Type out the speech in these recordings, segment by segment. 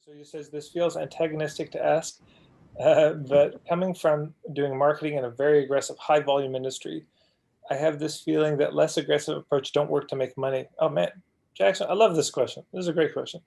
So you says this feels antagonistic to ask, but coming from doing marketing in a very aggressive, high volume industry, I have this feeling that less aggressive approach don't work to make money. Oh man, Jackson, I love this question. This is a great question.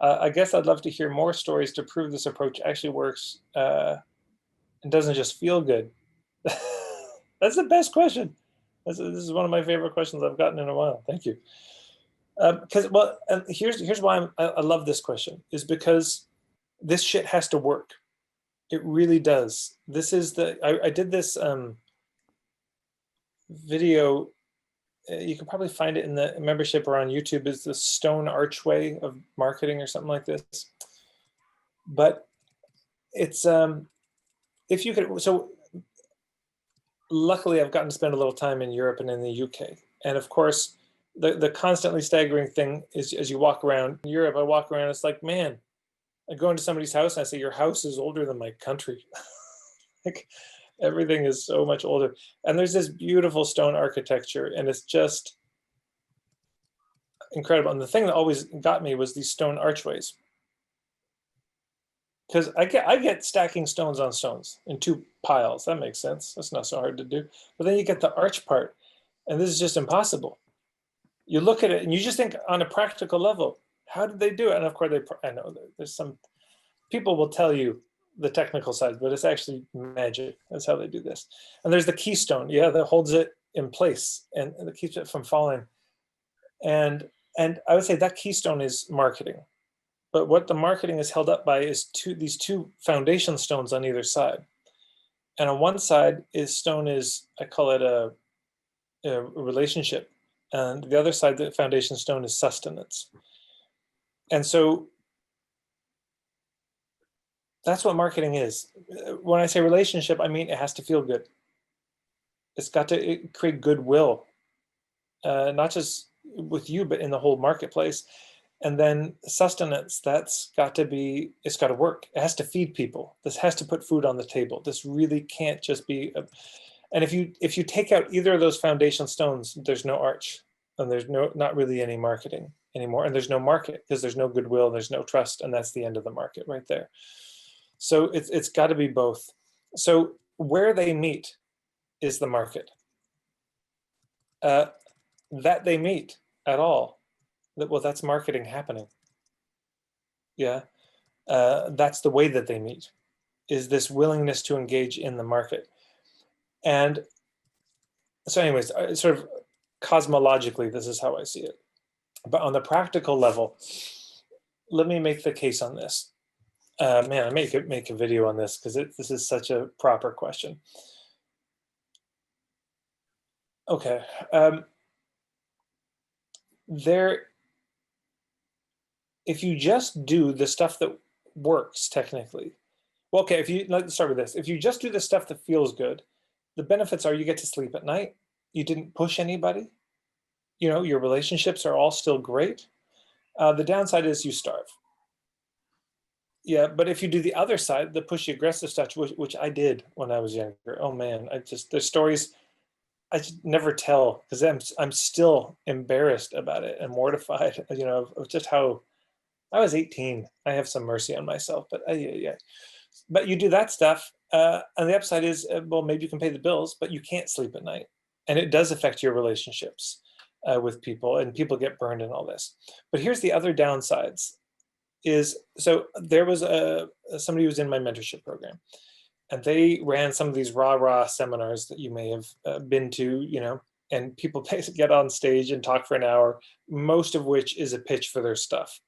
I guess I'd love to hear more stories to prove this approach actually works and doesn't just feel good. That's the best question. This is one of my favorite questions I've gotten in a while. Thank you. Because well, and here's why I love this question is because this shit has to work. It really does. This is I did this video. You can probably find it in the membership or on YouTube. Is the stone archway of marketing or something like this. But it's if you could. So luckily, I've gotten to spend a little time in Europe and in the UK, and of course, the constantly staggering thing is as you walk around in Europe. I walk around. It's like, man, I go into somebody's house and I say, your house is older than my country. Like everything is so much older. And there's this beautiful stone architecture and it's just incredible. And the thing that always got me was these stone archways. Because I get stacking stones on stones in two piles. That makes sense. That's not so hard to do. But then you get the arch part, and this is just impossible. You look at it and you just think on a practical level, how did they do it? And of course, I know there's some people will tell you the technical side, but it's actually magic. That's how they do this. And there's the keystone, yeah, that holds it in place and that keeps it from falling. And I would say that keystone is marketing. But what the marketing is held up by is these two foundation stones on either side. And on one side I call it a relationship. And the other side, the foundation stone is sustenance. And so that's what marketing is. When I say relationship, I mean it has to feel good. It's got to create goodwill, not just with you, but in the whole marketplace. And then sustenance, it's got to work. It has to feed people. This has to put food on the table. This really can't just be, and if you take out either of those foundation stones, there's no arch and there's not really any marketing anymore. And there's no market because there's no goodwill, there's no trust. And that's the end of the market right there. So it's got to be both. So where they meet is the market. That they meet at all, well, that's marketing happening. Yeah, that's the way that they meet, is this willingness to engage in the market. And so anyways, sort of cosmologically, this is how I see it. But on the practical level, let me make the case on this. Man, I make a video on this because this is such a proper question. Okay, if you just do the stuff that works technically, well, okay, let's start with this. If you just do the stuff that feels good, the benefits are you get to sleep at night, you didn't push anybody, your relationships are all still great. The downside is you starve. Yeah, but if you do the other side, the pushy aggressive stuff, which I did when I was younger, oh man, there's stories I just never tell because I'm still embarrassed about it and mortified, of just how I was 18. I have some mercy on myself, but yeah. But you do that stuff, and the upside is, well, maybe you can pay the bills, but you can't sleep at night, and it does affect your relationships with people, and people get burned and all this. But here's the other downsides. So there was somebody who was in my mentorship program, and they ran some of these rah-rah seminars that you may have been to, and people get on stage and talk for an hour, most of which is a pitch for their stuff.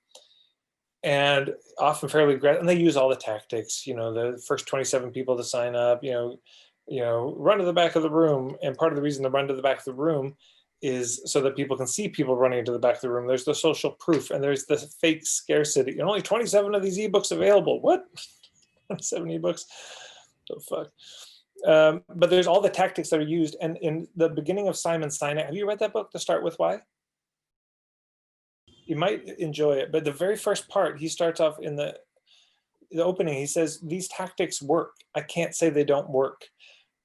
And often fairly aggressive, and they use all the tactics, the first 27 people to sign up, run to the back of the room. And part of the reason to run to the back of the room is so that people can see people running into the back of the room. There's the social proof, and there's the fake scarcity. And only 27 of these ebooks available. What? 27 ebooks? The fuck? But there's all the tactics that are used. And in the beginning of Simon Sinek, have you read that book, To Start With Why? You might enjoy it. But the very first part, he starts off in the opening. He says, these tactics work. I can't say they don't work,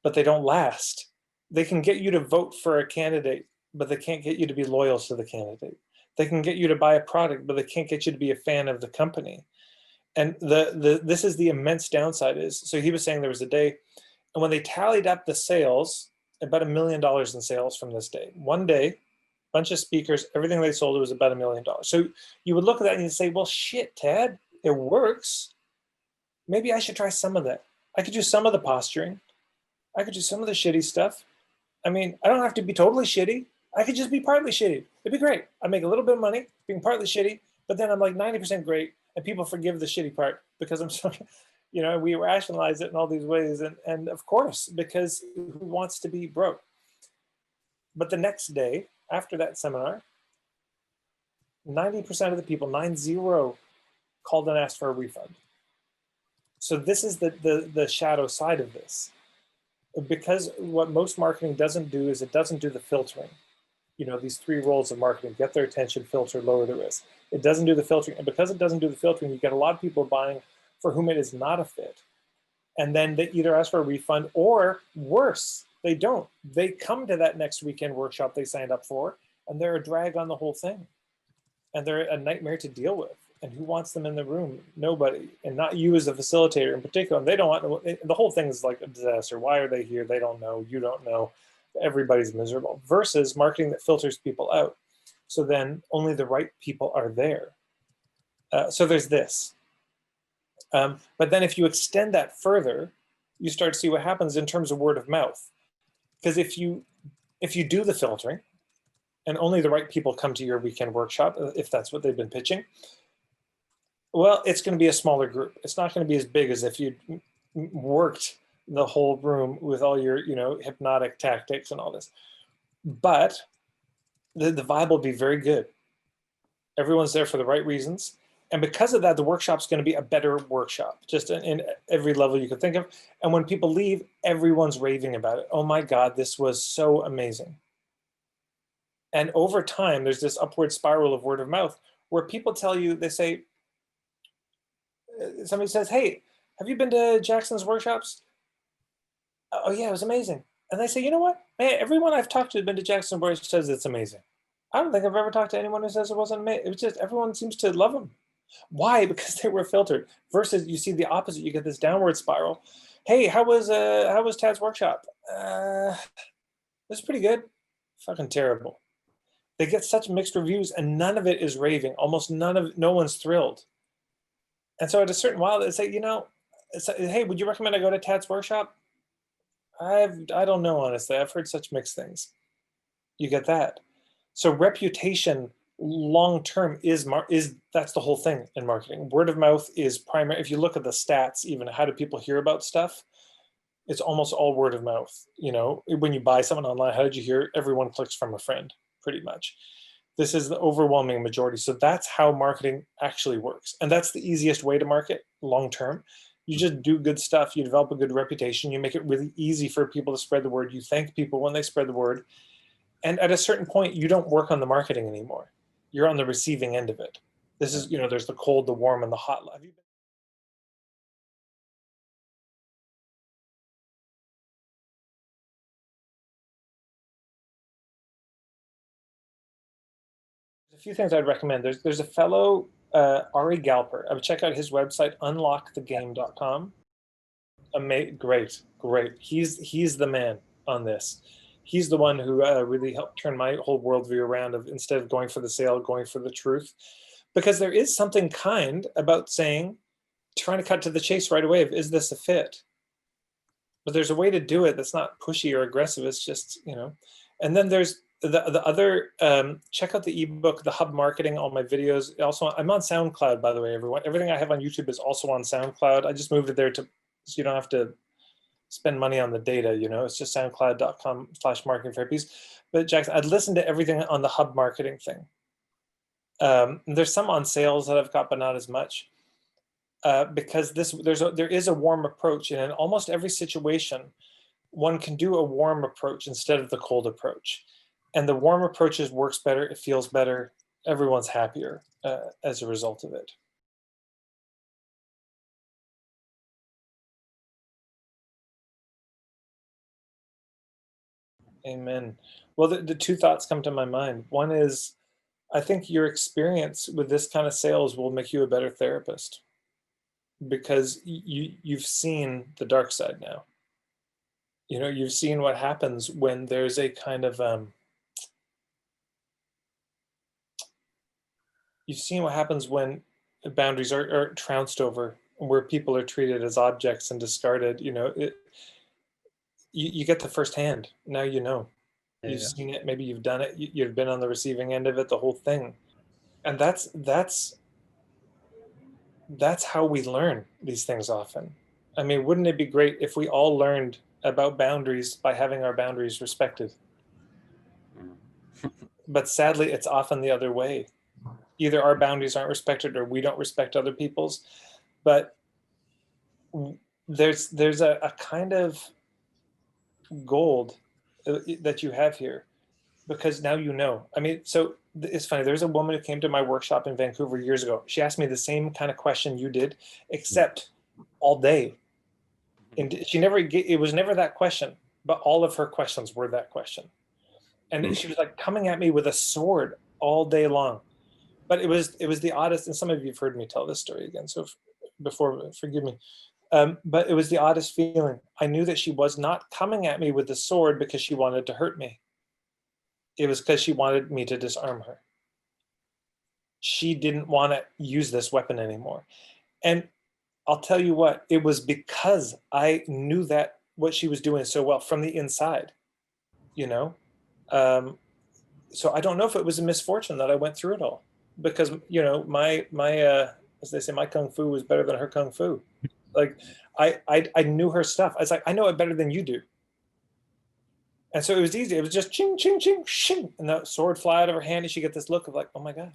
but they don't last. They can get you to vote for a candidate, but they can't get you to be loyal to the candidate. They can get you to buy a product, but they can't get you to be a fan of the company. And this is the immense downside is, so he was saying there was a day, and when they tallied up the sales, about $1 million in sales from this day. One day, bunch of speakers, everything they sold was about $1 million. So you would look at that and you'd say, well, shit, Ted, it works. Maybe I should try some of that. I could do some of the posturing. I could do some of the shitty stuff. I mean, I don't have to be totally shitty. I could just be partly shitty. It'd be great. I make a little bit of money being partly shitty, but then I'm like 90% great, and people forgive the shitty part because I'm so, we rationalize it in all these ways. And of course, because who wants to be broke? But the next day, after that seminar, 90% of the people, 90, called and asked for a refund. So this is the shadow side of this. Because what most marketing doesn't do is it doesn't do the filtering. These 3 roles of marketing: get their attention, filter, lower the risk. It doesn't do the filtering. And because it doesn't do the filtering, you get a lot of people buying for whom it is not a fit. And then they either ask for a refund, or worse, they don't. They come to that next weekend workshop they signed up for, and they're a drag on the whole thing. And they're a nightmare to deal with. And who wants them in the room? Nobody. And not you as a facilitator in particular. And they don't want, the whole thing is like a disaster. Why are they here? They don't know. You don't know. Everybody's miserable. Versus marketing that filters people out. So then only the right people are there. So there's this. But then if you extend that further, you start to see what happens in terms of word of mouth. Because if you do the filtering, and only the right people come to your weekend workshop, if that's what they've been pitching, well, it's going to be a smaller group. It's not going to be as big as if you worked the whole room with all your, hypnotic tactics and all this. But the vibe will be very good. Everyone's there for the right reasons. And because of that, the workshop's going to be a better workshop, just in every level you could think of. And when people leave, everyone's raving about it. Oh my God, this was so amazing. And over time, there's this upward spiral of word of mouth where people tell you, they say, somebody says, hey, have you been to Jackson's workshops? Oh yeah, it was amazing. And they say, you know what? Man, everyone I've talked to has been to Jackson's workshops says it's amazing. I don't think I've ever talked to anyone who says it wasn't amazing. It was just, everyone seems to love them. Why? Because they were filtered. Versus you see the opposite, you get this downward spiral. Hey, how was Tad's workshop? It was pretty good. Fucking terrible. They get such mixed reviews and none of it is raving. Almost no one's thrilled. And so at a certain while, they say, hey, would you recommend I go to Tad's workshop? I don't know, honestly. I've heard such mixed things. You get that. So reputation long-term is that's the whole thing in marketing. Word of mouth is primary. If you look at the stats, even how do people hear about stuff? It's almost all word of mouth. When you buy something online, how did you hear? Everyone clicks from a friend, pretty much. This is the overwhelming majority. So that's how marketing actually works. And that's the easiest way to market long-term. You just do good stuff. You develop a good reputation. You make it really easy for people to spread the word. You thank people when they spread the word. And at a certain point, you don't work on the marketing anymore. You're on the receiving end of it. This is, there's the cold, the warm, and the hot. Have you been? There's a few things I'd recommend. There's a fellow, Ari Galper. I would check out his website, unlockthegame.com. Great. He's the man on this. He's the one who really helped turn my whole worldview around of, instead of going for the sale, going for the truth. Because there is something kind about trying to cut to the chase right away of, is this a fit? But there's a way to do it that's not pushy or aggressive. It's just, and then there's the other, check out the ebook, The Hub Marketing, all my videos. Also, I'm on SoundCloud, by the way, everyone. Everything I have on YouTube is also on SoundCloud. I just moved it there so you don't have to spend money on the data, it's just soundcloud.com/marketing for hippies. But Jackson, I'd listen to everything on the Hub Marketing thing. There's some on sales that I've got, but not as much. Because there is a warm approach, and in almost every situation, one can do a warm approach instead of the cold approach. And the warm approach works better, it feels better, everyone's happier as a result of it. Amen. Well, the 2 thoughts come to my mind. One is, I think your experience with this kind of sales will make you a better therapist. because you've seen the dark side now. You know, you've seen what happens when there's a kind of you've seen what happens when boundaries are trounced over, where people are treated as objects and discarded. You know, you get the firsthand. Now you know. You've Yeah. seen it. Maybe you've done it. You've been on the receiving end of it. The whole thing, and that's how we learn these things often. I mean, wouldn't it be great if we all learned about boundaries by having our boundaries respected? Mm. But sadly, it's often the other way. Either our boundaries aren't respected or we don't respect other people's. But there's a kind of gold that you have here, because now you know. I mean, so it's funny. There's a woman who came to my workshop in Vancouver years ago. She asked me the same kind of question you did, except all day. And she never, it was never that question, but all of her questions were that question. And she was like coming at me with a sword all day long. But it was the oddest, and some of you have heard me tell this story again, so before, forgive me. But it was the oddest feeling. I knew that she was not coming at me with the sword because she wanted to hurt me. It was because she wanted me to disarm her. She didn't want to use this weapon anymore. And I'll tell you what, it was because I knew that what she was doing so well from the inside, you know? Um, so I don't know if it was a misfortune that I went through it all, because, you know, as they say, my kung fu was better than her kung fu. Like I knew her stuff. I was like, I know it better than you do. And so it was easy. It was just ching, ching, ching, shing. And the sword fly out of her hand, and she get this look of like, oh my God.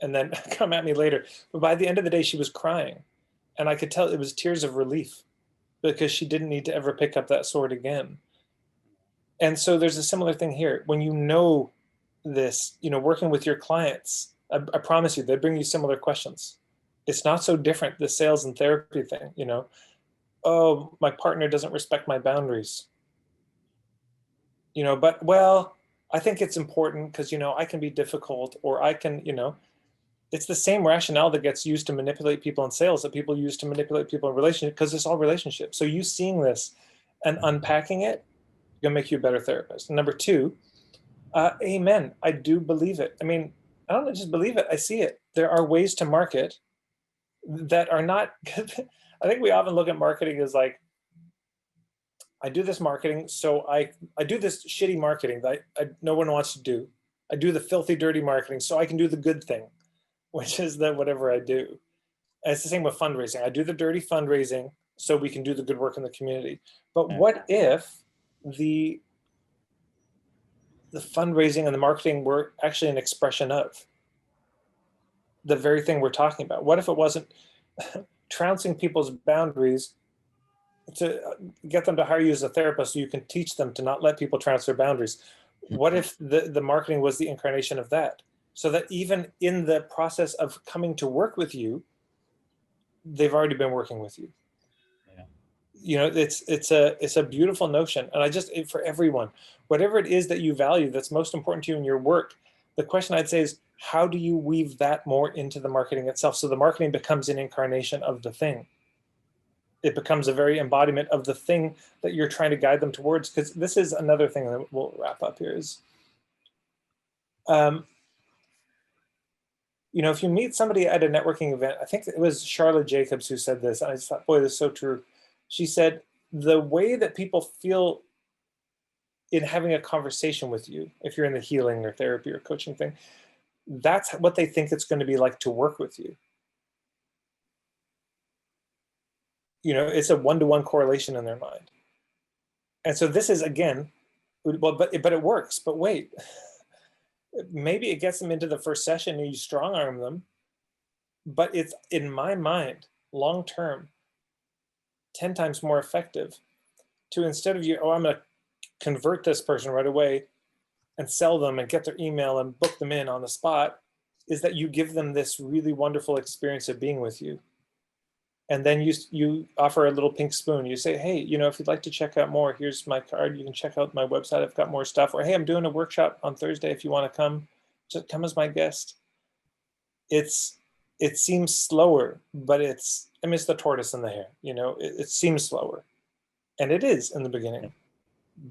And then come at me later. But by the end of the day, she was crying. And I could tell it was tears of relief, because she didn't need to ever pick up that sword again. And so there's a similar thing here. When you know this, you know, working with your clients, I promise you, they bring you similar questions. It's not so different, the sales and therapy thing, you know. Oh, my partner doesn't respect my boundaries, you know, but well, I think it's important because, you know, I can be difficult, or I can, you know, it's the same rationale that gets used to manipulate people in sales that people use to manipulate people in relationships, because it's all relationships. So you seeing this and unpacking it, gonna make you a better therapist. And number two, amen. I do believe it. I mean, I don't just believe it. I see it. There are ways to market that are not. I think we often look at marketing as like, I do this marketing, so I do this shitty marketing that no one wants to do. I do the filthy, dirty marketing, so I can do the good thing, which is that whatever I do. And it's the same with fundraising. I do the dirty fundraising so we can do the good work in the community. But Yeah. what if the the fundraising and the marketing were actually an expression of the very thing we're talking about? What if it wasn't trouncing people's boundaries to get them to hire you as a therapist so you can teach them to not let people trounce their boundaries? What if the marketing was the incarnation of that? So that even in the process of coming to work with you, they've already been working with you. Yeah. You know, it's a beautiful notion. And for everyone, whatever it is that you value that's most important to you in your work, the question I'd say is, how do you weave that more into the marketing itself, so the marketing becomes an incarnation of the thing? It becomes a very embodiment of the thing that you're trying to guide them towards. Because this is another thing that we'll wrap up here is, um, you know, if you meet somebody at a networking event, I think it was Charlotte Jacobs who said this, and I just thought, boy, this is so true. She said, the way that people feel in having a conversation with you, if you're in the healing or therapy or coaching thing, that's what they think it's going to be like to work with you. You know, it's a one-to-one correlation in their mind. And so this is, again, well, but it works. But wait, maybe it gets them into the first session and you strong arm them, but it's, in my mind, long term, 10 times more effective to, instead of you, oh, I'm going to convert this person right away and sell them and get their email and book them in on the spot, is that you give them this really wonderful experience of being with you. And then you offer a little pink spoon. You say, hey, you know, if you'd like to check out more, here's my card. You can check out my website. I've got more stuff. Or, hey, I'm doing a workshop on Thursday. If you want to come, just come as my guest. It's it seems slower, but I mean, it's the tortoise and the hare, it seems slower, and it is in the Yeah. beginning,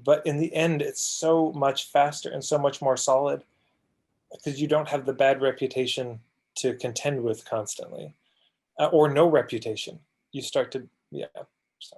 but in the end, it's so much faster and so much more solid because you don't have the bad reputation to contend with constantly, or no reputation. You start to, yeah. So.